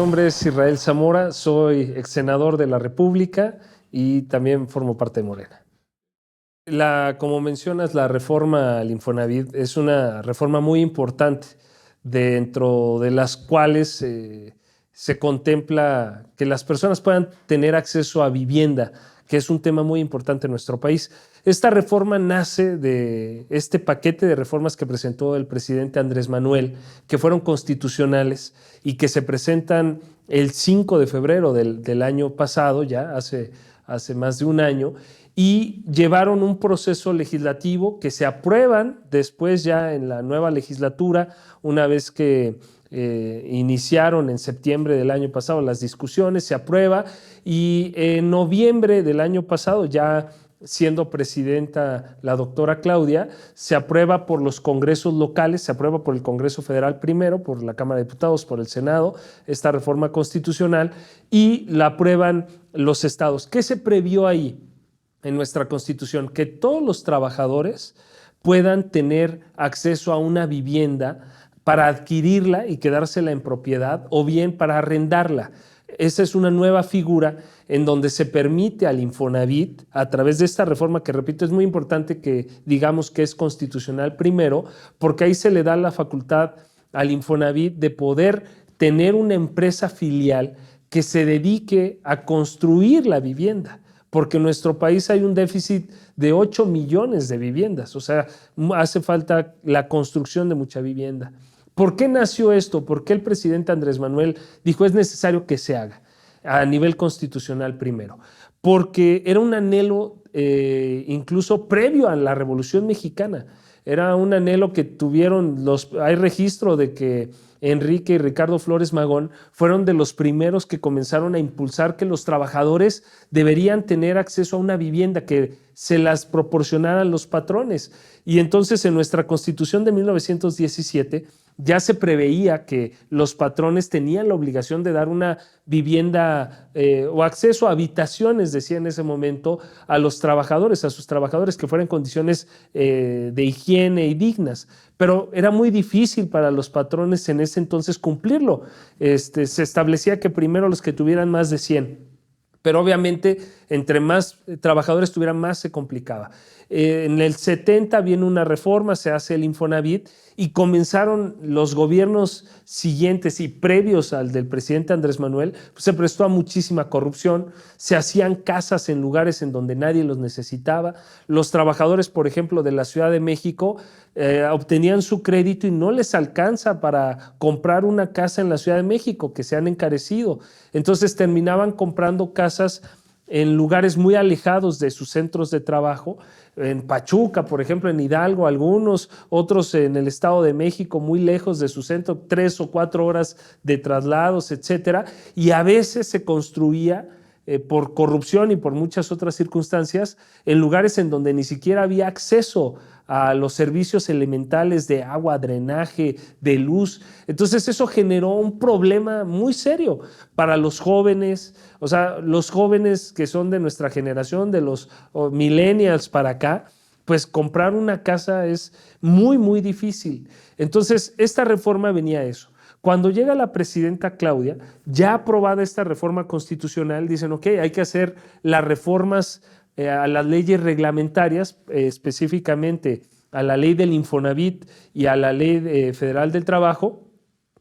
nombre es Israel Zamora, soy ex senador de la República y también formo parte de Morena. Como mencionas, la reforma al Infonavit es una reforma muy importante, dentro de las cuales se contempla que las personas puedan tener acceso a vivienda, que es un tema muy importante en nuestro país. Esta reforma nace de este paquete de reformas que presentó el presidente Andrés Manuel, que fueron constitucionales y que se presentan el 5 de febrero del año pasado, ya hace más de un año, y llevaron un proceso legislativo que se aprueban después ya en la nueva legislatura, una vez que iniciaron en septiembre del año pasado las discusiones, se aprueba y en noviembre del año pasado, ya siendo presidenta la doctora Claudia, se aprueba por los congresos locales, se aprueba por el Congreso Federal primero, por la Cámara de Diputados, por el Senado, esta reforma constitucional, y la aprueban los estados. ¿Qué se previó ahí en nuestra Constitución? Que todos los trabajadores puedan tener acceso a una vivienda para adquirirla y quedársela en propiedad o bien para arrendarla. Esa es una nueva figura en donde se permite al Infonavit, a través de esta reforma, que repito, es muy importante que digamos que es constitucional primero, porque ahí se le da la facultad al Infonavit de poder tener una empresa filial que se dedique a construir la vivienda, porque en nuestro país hay un déficit de 8 millones de viviendas, o sea, hace falta la construcción de mucha vivienda. ¿Por qué nació esto? ¿Por qué el presidente Andrés Manuel dijo es necesario que se haga a nivel constitucional primero? Porque era un anhelo incluso previo a la Revolución Mexicana. Era un anhelo que tuvieron hay registro de que Enrique y Ricardo Flores Magón fueron de los primeros que comenzaron a impulsar que los trabajadores deberían tener acceso a una vivienda, que se las proporcionaran los patrones. Y entonces en nuestra Constitución de 1917 ya se preveía que los patrones tenían la obligación de dar una vivienda o acceso a habitaciones, decía en ese momento, a los trabajadores, a sus trabajadores, que fueran condiciones de higiene y dignas. Pero era muy difícil para los patrones en ese entonces cumplirlo. Se establecía que primero los que tuvieran más de 100. Pero obviamente, entre más trabajadores tuvieran, más se complicaba. En el 70 viene una reforma, se hace el Infonavit y comenzaron los gobiernos siguientes y previos al del presidente Andrés Manuel, pues se prestó a muchísima corrupción, se hacían casas en lugares en donde nadie los necesitaba. Los trabajadores, por ejemplo, de la Ciudad de México, obtenían su crédito y no les alcanza para comprar una casa en la Ciudad de México, que se han encarecido. Entonces terminaban comprando casas en lugares muy alejados de sus centros de trabajo, en Pachuca, por ejemplo, en Hidalgo, algunos, otros en el Estado de México, muy lejos de su centro, 3 o 4 horas de traslados, etcétera, y a veces se construía por corrupción y por muchas otras circunstancias, en lugares en donde ni siquiera había acceso a los servicios elementales de agua, drenaje, de luz. Entonces eso generó un problema muy serio para los jóvenes, o sea, los jóvenes que son de nuestra generación, de los millennials para acá, pues comprar una casa es muy, muy difícil. Entonces esta reforma venía a eso. Cuando llega la presidenta Claudia, ya aprobada esta reforma constitucional, dicen, ok, hay que hacer las reformas a las leyes reglamentarias, específicamente a la ley del Infonavit y a la ley federal del trabajo,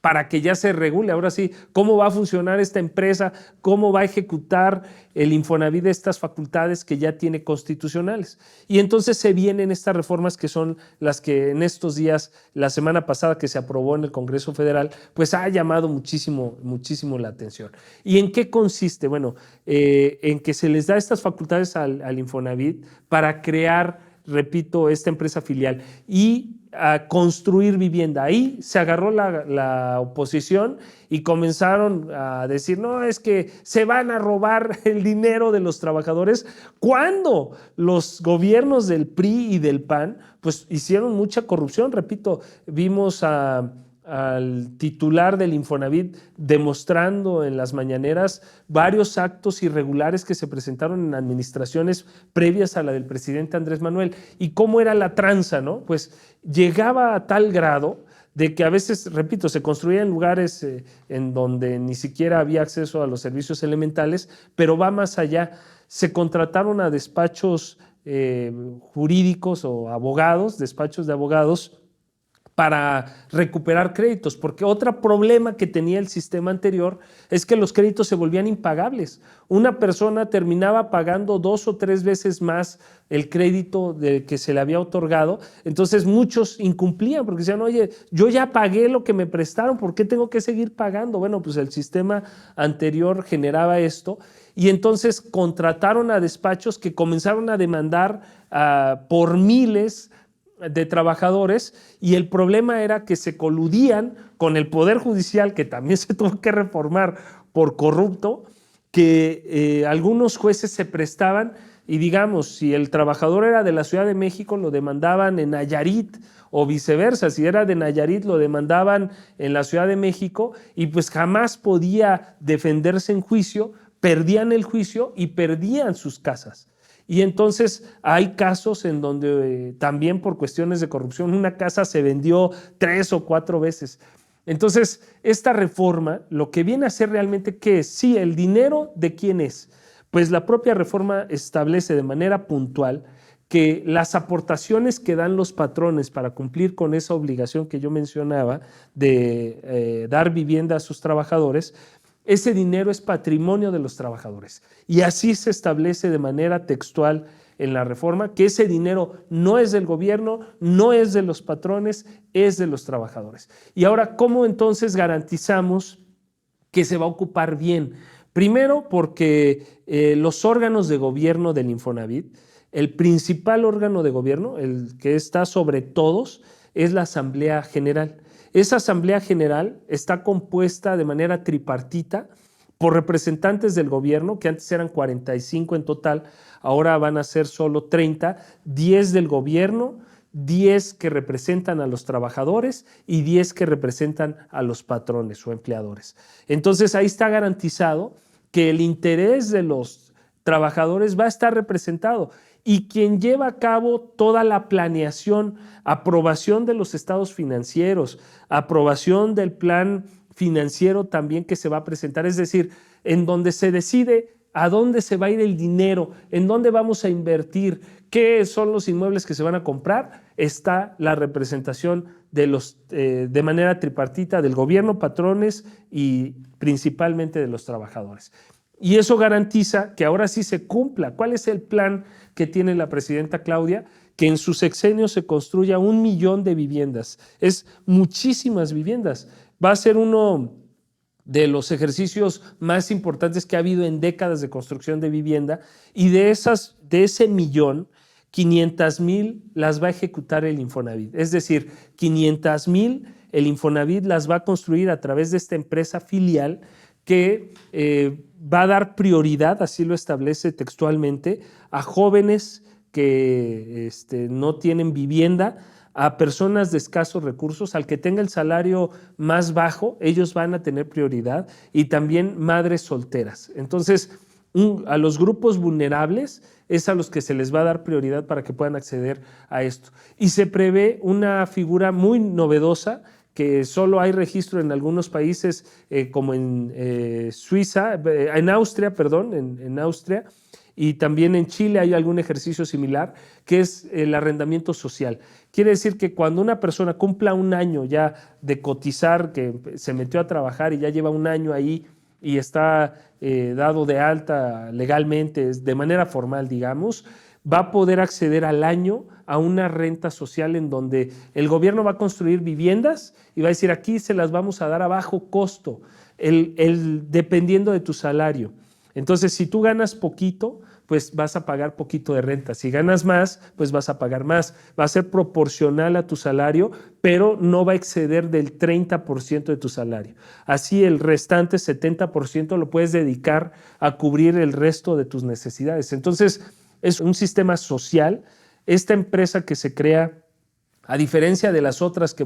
para que ya se regule ahora sí cómo va a funcionar esta empresa, cómo va a ejecutar el Infonavit estas facultades que ya tiene constitucionales. Y entonces se vienen estas reformas que son las que en estos días, la semana pasada que se aprobó en el Congreso Federal, pues ha llamado muchísimo, muchísimo la atención. ¿Y en qué consiste? Bueno, en que se les da estas facultades al Infonavit para crear, repito, esta empresa filial y a construir vivienda. Ahí se agarró la oposición y comenzaron a decir, no, es que se van a robar el dinero de los trabajadores, cuando los gobiernos del PRI y del PAN pues hicieron mucha corrupción. Repito, vimos al titular del Infonavit demostrando en las mañaneras varios actos irregulares que se presentaron en administraciones previas a la del presidente Andrés Manuel. ¿Y cómo era la tranza, no? Pues llegaba a tal grado de que a veces, repito, se construía en lugares en donde ni siquiera había acceso a los servicios elementales, pero va más allá. Se contrataron a despachos jurídicos o abogados, despachos de abogados, para recuperar créditos, porque otro problema que tenía el sistema anterior es que los créditos se volvían impagables. Una persona terminaba pagando 2 o 3 veces más el crédito que se le había otorgado, entonces muchos incumplían porque decían, oye, yo ya pagué lo que me prestaron, ¿por qué tengo que seguir pagando? Bueno, pues el sistema anterior generaba esto y entonces contrataron a despachos que comenzaron a demandar por miles de trabajadores y el problema era que se coludían con el Poder Judicial, que también se tuvo que reformar por corrupto, que algunos jueces se prestaban y digamos, si el trabajador era de la Ciudad de México, lo demandaban en Nayarit o viceversa, si era de Nayarit, lo demandaban en la Ciudad de México y pues jamás podía defenderse en juicio, perdían el juicio y perdían sus casas. Y entonces hay casos en donde también por cuestiones de corrupción una casa se vendió 3 o 4 veces. Entonces, esta reforma lo que viene a hacer realmente, ¿qué es? Sí, el dinero, ¿de quién es? Pues la propia reforma establece de manera puntual que las aportaciones que dan los patrones para cumplir con esa obligación que yo mencionaba de dar vivienda a sus trabajadores, ese dinero es patrimonio de los trabajadores. Y así se establece de manera textual en la reforma que ese dinero no es del gobierno, no es de los patrones, es de los trabajadores. Y ahora, ¿cómo entonces garantizamos que se va a ocupar bien? Primero, porque los órganos de gobierno del Infonavit, el principal órgano de gobierno, el que está sobre todos, es la Asamblea General. Esa Asamblea General está compuesta de manera tripartita por representantes del gobierno, que antes eran 45 en total, ahora van a ser solo 30, 10 del gobierno, 10 que representan a los trabajadores y 10 que representan a los patrones o empleadores. Entonces ahí está garantizado que el interés de los trabajadores va a estar representado y quien lleva a cabo toda la planeación, aprobación de los estados financieros, aprobación del plan financiero también que se va a presentar, es decir, en donde se decide a dónde se va a ir el dinero, en dónde vamos a invertir, qué son los inmuebles que se van a comprar, está la representación de manera tripartita del gobierno, patrones y principalmente de los trabajadores. Y eso garantiza que ahora sí se cumpla. ¿Cuál es el plan que tiene la presidenta Claudia? Que en su sexenio se construya 1 millón de viviendas. Es muchísimas viviendas. Va a ser uno de los ejercicios más importantes que ha habido en décadas de construcción de vivienda y de ese millón, 500,000 las va a ejecutar el Infonavit. Es decir, 500,000 el Infonavit las va a construir a través de esta empresa filial que va a dar prioridad, así lo establece textualmente, a jóvenes que no tienen vivienda, a personas de escasos recursos, al que tenga el salario más bajo, ellos van a tener prioridad, y también madres solteras. Entonces, a los grupos vulnerables es a los que se les va a dar prioridad para que puedan acceder a esto. Y se prevé una figura muy novedosa que solo hay registro en algunos países como en Suiza, en Austria, perdón, en Austria, y también en Chile hay algún ejercicio similar, que es el arrendamiento social. Quiere decir que cuando una persona cumpla 1 año ya de cotizar, que se metió a trabajar y ya lleva 1 año ahí y está dado de alta legalmente, de manera formal, digamos, va a poder acceder al año a una renta social en donde el gobierno va a construir viviendas y va a decir, aquí se las vamos a dar a bajo costo, dependiendo de tu salario. Entonces, si tú ganas poquito, pues vas a pagar poquito de renta. Si ganas más, pues vas a pagar más. Va a ser proporcional a tu salario, pero no va a exceder del 30% de tu salario. Así el restante 70% lo puedes dedicar a cubrir el resto de tus necesidades. Entonces, es un sistema social. Esta empresa que se crea, a diferencia de las otras que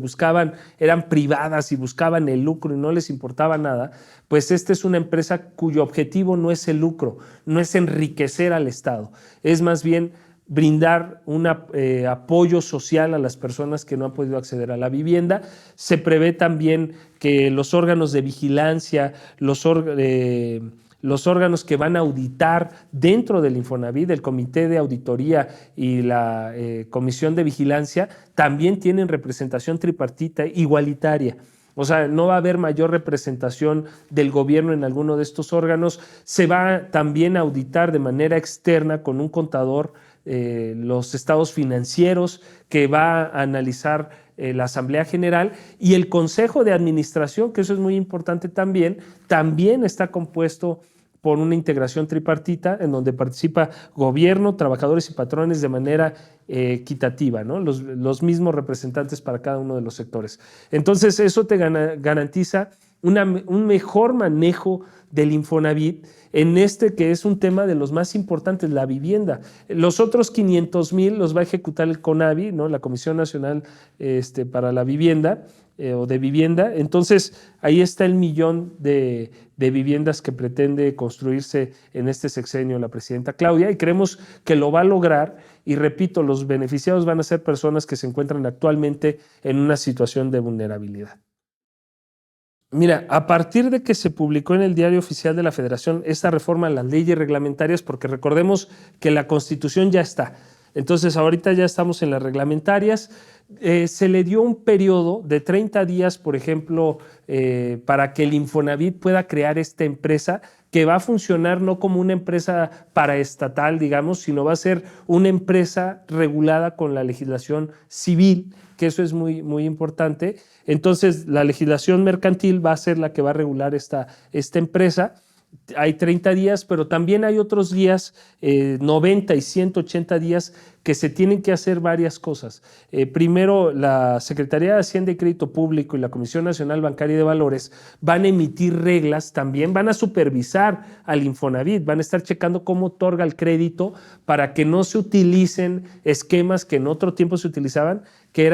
eran privadas y buscaban el lucro y no les importaba nada, pues esta es una empresa cuyo objetivo no es el lucro, no es enriquecer al Estado, es más bien brindar un apoyo social a las personas que no han podido acceder a la vivienda. Se prevé también que los órganos de vigilancia, los órganos que van a auditar dentro del Infonavit, el Comité de Auditoría y la Comisión de Vigilancia, también tienen representación tripartita igualitaria. O sea, no va a haber mayor representación del gobierno en alguno de estos órganos. Se va también a auditar de manera externa con un contador los estados financieros que va a analizar la Asamblea General, y el Consejo de Administración, que eso es muy importante también está compuesto por una integración tripartita en donde participa gobierno, trabajadores y patrones de manera equitativa, ¿no? Los mismos representantes para cada uno de los sectores. Entonces eso te garantiza un mejor manejo del Infonavit en que es un tema de los más importantes, la vivienda. Los otros 500,000 los va a ejecutar el CONAVI, ¿no? La Comisión Nacional para la Vivienda o de Vivienda. Entonces ahí está el 1,000,000 de viviendas que pretende construirse en este sexenio la presidenta Claudia, y creemos que lo va a lograr. Y repito, los beneficiados van a ser personas que se encuentran actualmente en una situación de vulnerabilidad. Mira, a partir de que se publicó en el Diario Oficial de la Federación esta reforma a las leyes reglamentarias, porque recordemos que la Constitución ya está, entonces ahorita ya estamos en las reglamentarias, se le dio un periodo de 30 días, por ejemplo, para que el Infonavit pueda crear esta empresa que va a funcionar no como una empresa paraestatal, digamos, sino va a ser una empresa regulada con la legislación civil, que eso es muy, muy importante. Entonces, la legislación mercantil va a ser la que va a regular esta empresa. Hay 30 días, pero también hay otros días, 90 y 180 días, que se tienen que hacer varias cosas. Primero, la Secretaría de Hacienda y Crédito Público y la Comisión Nacional Bancaria y de Valores van a emitir reglas, también van a supervisar al Infonavit, van a estar checando cómo otorga el crédito para que no se utilicen esquemas que en otro tiempo se utilizaban, que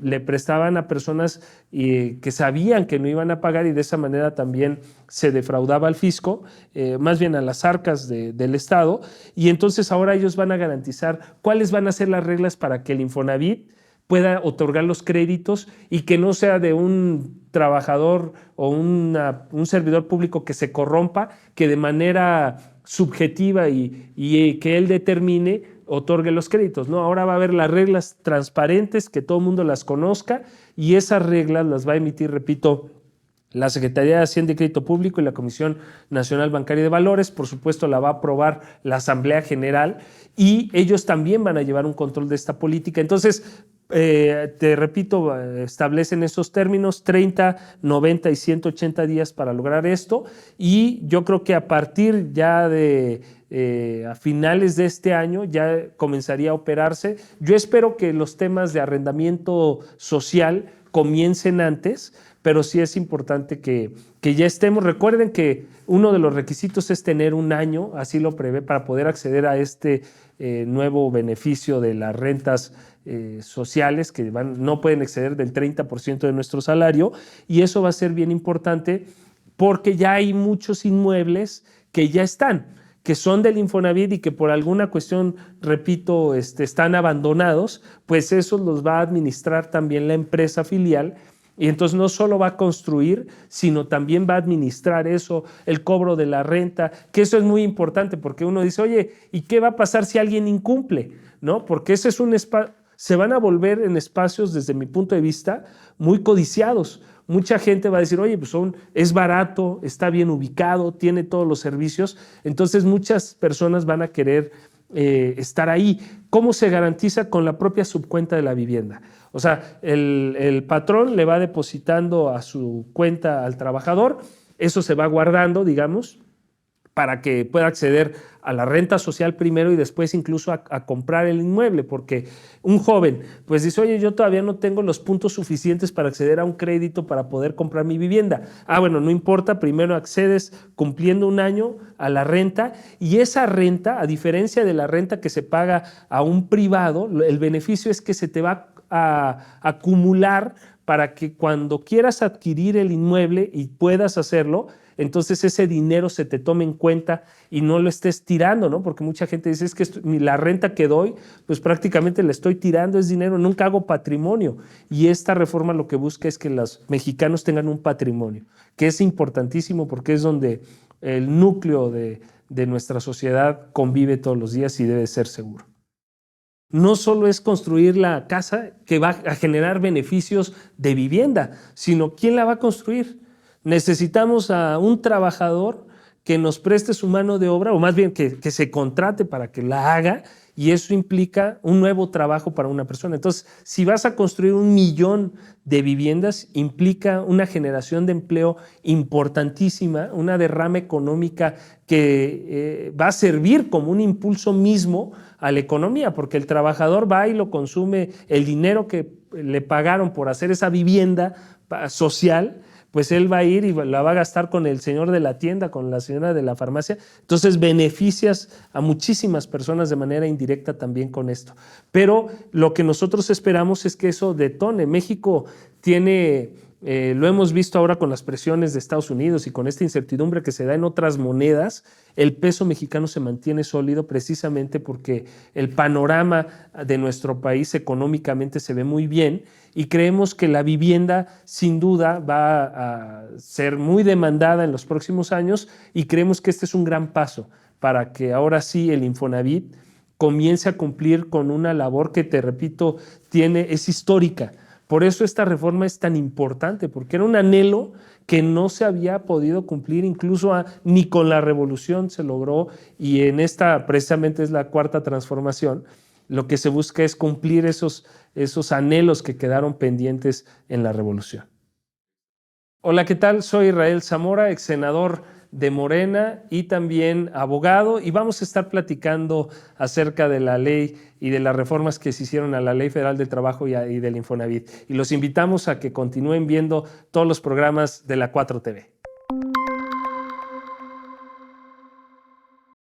le prestaban a personas que sabían que no iban a pagar, y de esa manera también se defraudaba al fisco, más bien a las arcas del Estado. Y entonces ahora ellos van a garantizar cuáles van a ser las reglas para que el Infonavit pueda otorgar los créditos y que no sea de un trabajador o un servidor público que se corrompa, que de manera subjetiva y que él determine otorgue los créditos, ¿no? Ahora va a haber las reglas transparentes, que todo el mundo las conozca, y esas reglas las va a emitir, repito, la Secretaría de Hacienda y Crédito Público y la Comisión Nacional Bancaria y de Valores. Por supuesto, la va a aprobar la Asamblea General, y ellos también van a llevar un control de esta política. Entonces, te repito, establecen esos términos, 30, 90 y 180 días para lograr esto, y yo creo que a partir ya a finales de este año ya comenzaría a operarse. Yo espero que los temas de arrendamiento social comiencen antes, pero sí es importante que ya estemos. Recuerden que uno de los requisitos es tener un año, así lo prevé, para poder acceder a este nuevo beneficio de las rentas sociales, que no pueden exceder del 30% de nuestro salario, y eso va a ser bien importante porque ya hay muchos inmuebles que ya están, que son del Infonavit y que por alguna cuestión, repito, están abandonados, pues esos los va a administrar también la empresa filial. Y entonces no solo va a construir, sino también va a administrar eso, el cobro de la renta, que eso es muy importante, porque uno dice, oye, ¿y qué va a pasar si alguien incumple? ¿No? Porque ese es un espacio, se van a volver en espacios, desde mi punto de vista, muy codiciados. Mucha gente va a decir, oye, pues es barato, está bien ubicado, tiene todos los servicios, entonces muchas personas van a querer estar ahí. ¿Cómo se garantiza? Con la propia subcuenta de la vivienda. O sea, el patrón le va depositando a su cuenta al trabajador, eso se va guardando, digamos, para que pueda acceder a la renta social primero y después incluso a comprar el inmueble, porque un joven pues dice, oye, yo todavía no tengo los puntos suficientes para acceder a un crédito para poder comprar mi vivienda. Bueno, no importa, primero accedes cumpliendo un año a la renta, y esa renta, a diferencia de la renta que se paga a un privado, el beneficio es que se te va a acumular para que cuando quieras adquirir el inmueble y puedas hacerlo, entonces ese dinero se te tome en cuenta y no lo estés tirando, ¿no? Porque mucha gente dice, es que la renta que doy, pues prácticamente la estoy tirando, es dinero, nunca hago patrimonio. Y esta reforma lo que busca es que los mexicanos tengan un patrimonio, que es importantísimo porque es donde el núcleo de nuestra sociedad convive todos los días y debe ser seguro. No solo es construir la casa que va a generar beneficios de vivienda, sino ¿quién la va a construir? Necesitamos a un trabajador que nos preste su mano de obra, o más bien que se contrate para que la haga, y eso implica un nuevo trabajo para una persona. Entonces, si vas a construir 1 millón de viviendas, implica una generación de empleo importantísima, una derrama económica que va a servir como un impulso mismo a la economía, porque el trabajador va y lo consume, el dinero que le pagaron por hacer esa vivienda social, pues él va a ir y la va a gastar con el señor de la tienda, con la señora de la farmacia. Entonces beneficias a muchísimas personas de manera indirecta también con esto. Pero lo que nosotros esperamos es que eso detone. México tiene, lo hemos visto ahora con las presiones de Estados Unidos y con esta incertidumbre que se da en otras monedas, el peso mexicano se mantiene sólido precisamente porque el panorama de nuestro país económicamente se ve muy bien y creemos que la vivienda sin duda va a ser muy demandada en los próximos años y creemos que este es un gran paso para que ahora sí el Infonavit comience a cumplir con una labor que, te repito, es histórica. Por eso esta reforma es tan importante, porque era un anhelo que no se había podido cumplir incluso ni con la revolución se logró, y en esta precisamente es la cuarta transformación. Lo que se busca es cumplir esos anhelos que quedaron pendientes en la revolución. Hola, ¿qué tal? Soy Israel Zamora, ex senador de Morena y también abogado, y vamos a estar platicando acerca de la ley y de las reformas que se hicieron a la Ley Federal del Trabajo y del Infonavit. Y los invitamos a que continúen viendo todos los programas de la 4TV.